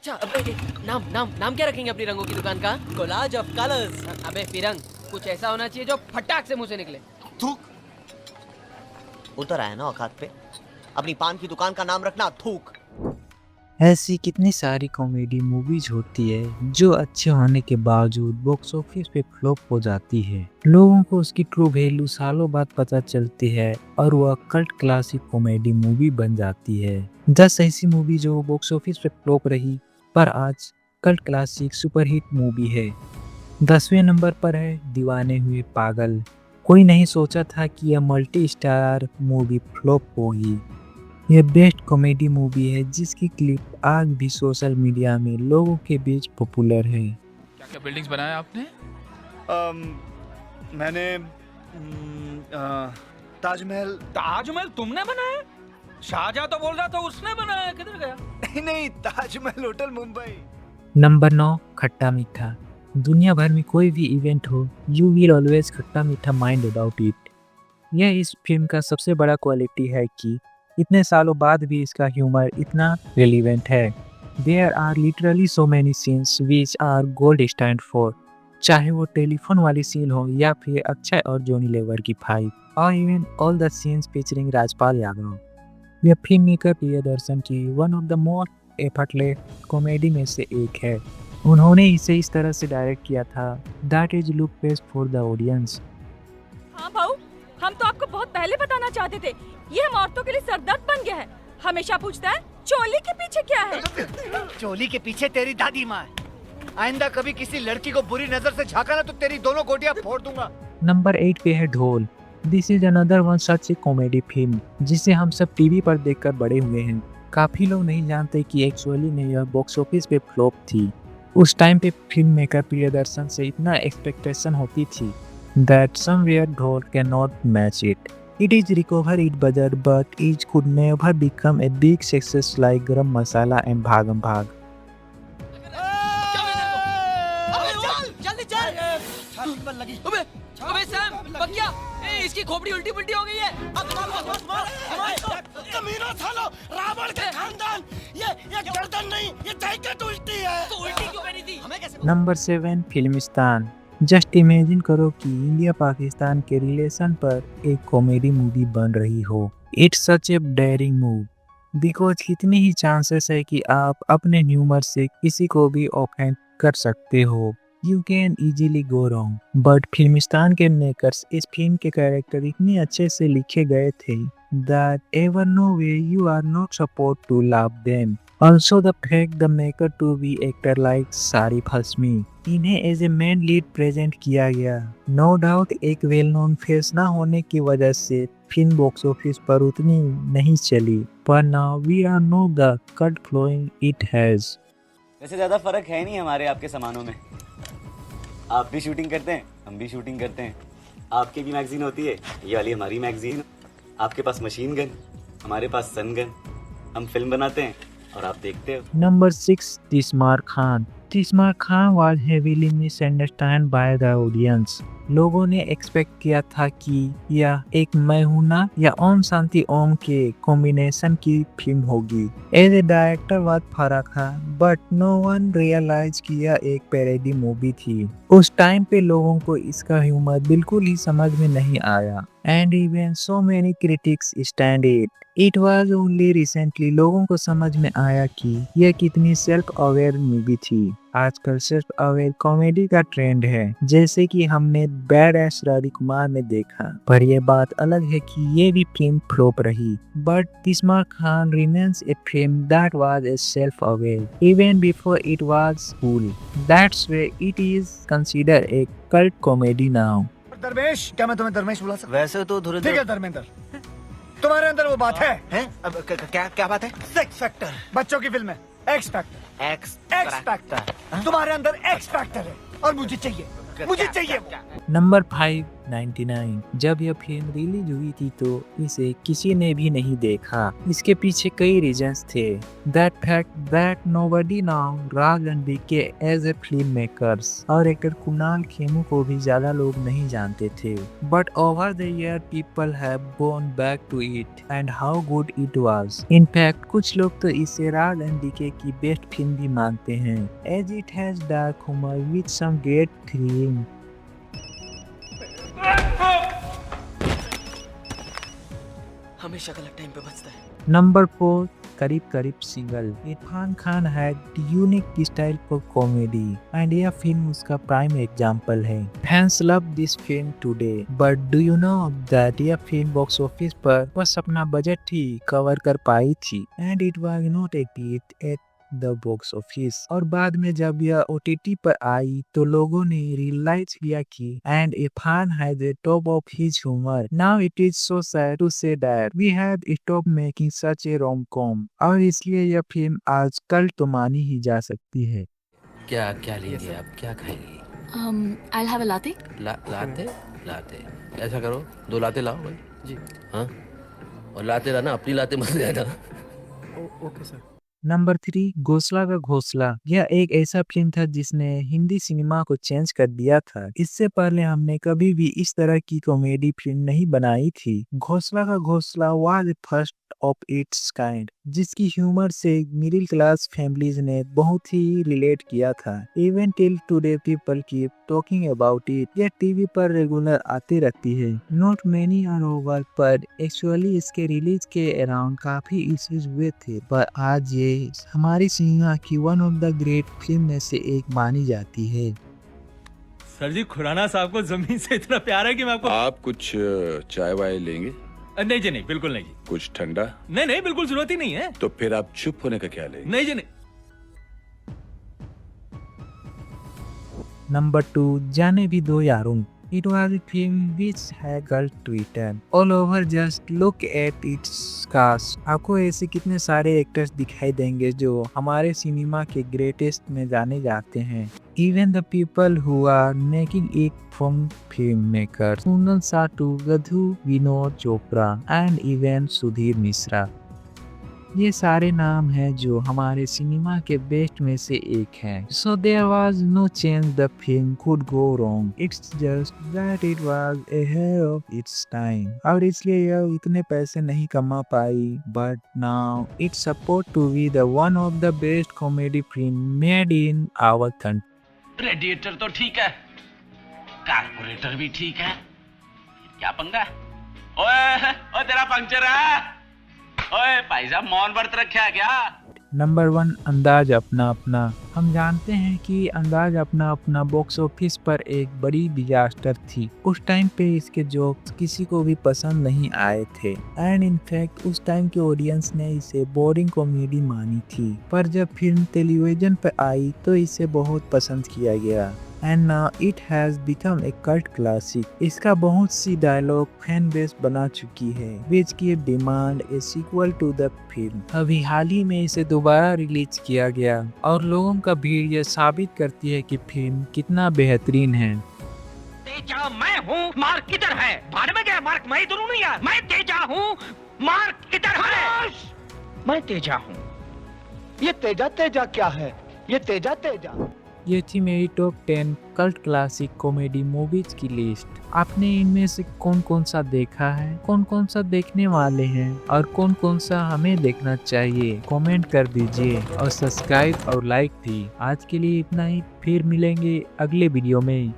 अच्छा अबे नाम नाम नाम क्या रखेंगे अपनी रंगों की दुकान का? Collage of colours. अबे फिरंग, कुछ ऐसा होना चाहिए जो फटाक से मुंह से निकले। थूक। उतर आया ना औकात पे। अपनी पान की दुकान का नाम रखना थूक। ऐसी कितनी सारी कॉमेडी मूवीज होती है जो अच्छे होने के बावजूद बॉक्स ऑफिस पे फ्लॉप हो जाती है। लोगों को उसकी ट्रू वैल्यू सालों बाद पता चलती है और वह कल्ट क्लासिक कॉमेडी मूवी बन जाती है। 10 ऐसी मूवी जो बॉक्स ऑफिस पे फ्लॉप रही पर आज कल्ट क्लासिक सुपरहिट मूवी है। 10वें नंबर पर है दीवाने हुए पागल। कोई नहीं सोचा था कि यह मल्टी स्टार मूवी फ्लॉप होगी। यह बेस्ट कॉमेडी मूवी है जिसकी क्लिप आज भी सोशल मीडिया में लोगों के बीच पॉपुलर है। क्या क्या बिल्डिंग्स बनाया आपने? मैंने ताजमहल। ताजमहल तुमने बनाया? शाहजहां तो बोल रहा था उसने बनाया, किधर गया? नहीं, ताजमहल होटल मुंबई। नंबर 9 खट्टा मीठा। दुनिया भर में कोई भी इवेंट हो, यू विल ऑलवेज खट्टा मीठा माइंड अबाउट इट। यह इस फिल्म का सबसे बड़ा क्वालिटी है कि इतने सालों बाद भी इसका ह्यूमर इतना रेलिवेंट है। There are literally so many scenes which are gold stand for, चाहे वो टेलीफोन वाली सीन हो या फिर अक्षय और जॉनी लेवर की फाइट, और even all the scenes featuring Rajpal Yadav. यह फिल्म मेकर प्रियदर्शन की one of the most effortless comedy में से एक है। उन्होंने इसे इस तरह से डायरेक्ट किया था that is look best for the audience. हाँ भाऊ, हम तो आपको बहुत पहले बताना चाहते थे, ये हम औरतों के लिए सरदर्द बन गया है। हमेशा पूछता है चोली के पीछे क्या है। चोली के पीछे तेरी दादी माँ है। आइंदा कभी किसी लड़की को बुरी नजर से झांका ना तो तेरी दोनों गोटियां फोड़ दूंगा। नंबर 8 पे है ढोल। This is another one such A comedy film जिसे हम सब टीवी पर देखकर बड़े हुए हैं। काफी लोग नहीं जानते कि एक्चुअली में यह बॉक्स ऑफिस पे फ्लॉप थी। उस टाइम पे फिल्म मेकर प्रियदर्शन से इतना एक्सपेक्टेशन होती थी that somewhere Dhol cannot match it. It is recover its budget but it could never become a big success like Garam Masala and Bhagam Bhag. जल्दी चल। अबे सैम, बकिया, इसकी खोपड़ी उल्टी पुल्टी हो गई है। कमीना सालो, रावण का खानदान, ये गर्दन नहीं, ये जैकेट उल्टी है। तो उल्टी क्यों पहनी थी? हमें कैसे? नंबर 7 फिल्मिस्तान। जस्ट इमेजिन करो कि इंडिया पाकिस्तान के रिलेशन पर एक कॉमेडी मूवी बन रही हो। It's such a daring move because कितने ही चांसेस है कि आप अपने ह्यूमर से किसी को भी ऑफेंड कर सकते हो। You can easily go wrong. But Filmistaan के मेकर्स इस फिल्म के कैरेक्टर इतने अच्छे से लिखे गए थे that ever no way you are not supposed to love them. Also the fact the maker to be actor like Sarif Hasmi, इन्हें as a main lead present किया गया। नो डाउट एक वेल नोन फेस ना होने की वजह से film box office पर उतनी नहीं चली, पर now we are know the cult following it has. वैसे ज्यादा फर्क है नहीं हमारे आपके सामानों में। आप भी शूटिंग करते हैं, हम भी शूटिंग करते हैं। आपकी भी मैगजीन होती है, ये वाली हमारी मैगजीन। आपके पास मशीन गन, हमारे पास सन गन। हम फिल्म बनाते हैं और आप देखते हो। Number 6 Tees Maar Khan. Tees Maar Khan was heavily misunderstood by the audience. लोगों ने एक्सपेक्ट किया था कि यह एक मैं हूं ना या ओम शांति ओम के कॉम्बिनेशन की फिल्म होगी। As a director was Farah Khan but no one realise कि यह एक पैरोडी मूवी थी। उस टाइम पे लोगों को इसका ह्यूमर बिल्कुल ही समझ में नहीं आया and even so many critics stand it. It was only recently लोगों को समझ में आया कि यह कितनी सेल्फ अवेयर मूवी थी। आजकल सेल्फ अवेयर कॉमेडी का ट्रेंड है, जैसे कि हमने बैड एस रानी कुमार में देखा। पर यह बात अलग है कि ये भी फिल्म फ्लॉप रही, but Tees Maar Khan remains a film that was a self aware even before it was cool. That's way it is consider a cult comedy now. Darvesh, क्या मैं तुम्हें दरवेश बुला सकता? वैसे तो धुरंधर। ठीक है धर्मेंद्र, तुम्हारे अंदर वो बात है? अब क्या बात है? Sex factor. बच्चों की फिल्म है एक्स फैक्टर। एक्स फैक्टर, तुम्हारे अंदर एक्स फैक्टर है और मुझे चाहिए वो। नंबर 5 1999। जब यह फिल्म रिलीज हुई थी तो इसे किसी ने भी नहीं देखा। इसके पीछे कई रीजंस थे। That fact that nobody now Raj and DK as a film makers और एक्टर कुणाल खेमू को भी ज्यादा लोग नहीं जानते थे। But over the year people have gone back to it and how good it was. In fact कुछ लोग तो इसे राज एंड बीके की बेस्ट फिल्म भी मानते हैं, as it has dark humour with some great theme. हमेशा गलत टाइम पे बचता है। Number 4, करीब करीब single. Irfan Khan had unique style for comedy and यह फिल्म उसका प्राइम एग्जाम्पल है। Fans love this film today, but do you know that यह फिल्म बॉक्स ऑफिस पर बस अपना बजट ही कवर कर पाई थी and it was not a hit at the box office. और बाद में जब यह OTT पर आई तो लोगों ने रियलाइज किया कि and Irfan has a top of his humour. Now it is so sad to say that we have stop making such a rom com और इसलिए यह फिल्म आजकल तो मानी ही जा सकती है। क्या क्या लेंगे आप, क्या खाएंगे? I'll have a latte. लाते लाते ऐसा करो 2 लाते लाओ भाई जी। हाँ, और लाते लाना, अपनी लाते मत लेना। Okay sir. नंबर 3, घोसला का घोसला। यह एक ऐसा फिल्म था जिसने हिंदी सिनेमा को चेंज कर दिया था। इससे पहले हमने कभी भी इस तरह की कॉमेडी फिल्म नहीं बनाई थी। घोसला का घोसला was the first of its kind, जिसकी ह्यूमर से मिडिल क्लास फैमिलीज ने बहुत ही रिलेट किया था। Even till today people keep talking about it. यह टीवी पर रेगुलर आती रहती है। नॉट मेनी आर ओवर, पर एक्चुअली इसके रिलीज के अराउंड काफी इश्यूज हुए थे, पर आज ये हमारी सिनेमा की one of the great film में से एक मानी जाती है। सर जी, खुराना साहब को जमीन से इतना प्यार है कि मैं आपको। आप कुछ चाय वाय लेंगे? नहीं जी नहीं, बिल्कुल नहीं जी। कुछ ठंडा? नहीं नहीं, बिल्कुल जरूरत ही नहीं है। तो फिर आप चुप होने का क्या लेंगे? नहीं जी नहीं। नंबर 2, जाने भी दो यारों। It was a film which had cult written all over. Just look at its cast. आपको ऐसे कितने सारे एक्टर्स दिखाई देंगे जो हमारे सिनेमा के ग्रेटेस्ट में जाने जाते हैं। Even the people who are making it from filmmakers, Kunal Satu, Gadhu, Vinod Chopra and even Sudhir Mishra. ये सारे नाम हैं जो हमारे सिनेमा के बेस्ट में से एक हैं। So there was no chance the film could go wrong. It's just that it was ahead of its time. और इसलिए यह इतने पैसे नहीं कमा पाई, but now it's supposed to be the one of the best comedy film made in our country. Radiator तो ठीक है, कारपोरेटर भी ठीक है, क्या पंगा? ओए तेरा पंक्चर है। ओए भाई साहब, मौन व्रत रखा है क्या? नंबर 1, अंदाज अपना अपना। हम जानते हैं कि अंदाज अपना अपना बॉक्स ऑफिस पर एक बड़ी डिजास्टर थी। उस टाइम पे इसके जोक्स किसी को भी पसंद नहीं आए थे एंड इनफैक्ट उस टाइम के ऑडियंस ने इसे बोरिंग कॉमेडी मानी थी। पर जब फिल्म टेलीविजन पर आई तो इसे बहुत पसंद किया गया and now it has become a cult classic. इसका बहुत सी डायलॉग फैन बेस बना चुकी है which give demand a sequel to the film. अभी हाल ही में इसे दोबारा रिलीज किया गया और लोगों का भीड़ यह साबित करती है कि फिल्म कितना बेहतरीन है। तेजा मैं हूँ, मार्क किधर है? भाड़ में गया मार्क, मैं इधर हूँ नहीं यार। मैं तेजा हूँ, मार्क किधर है? मैं तेजा हूँ। ये तेजा तेजा क्या है? ये तेजा तेजा। ये थी मेरी top 10 cult classic comedy movies की लिस्ट। आपने इनमें से कौन कौन सा देखा है, कौन कौन सा देखने वाले हैं और कौन कौन सा हमें देखना चाहिए, कमेंट कर दीजिए और सब्सक्राइब और लाइक भी। आज के लिए इतना ही, फिर मिलेंगे अगले वीडियो में।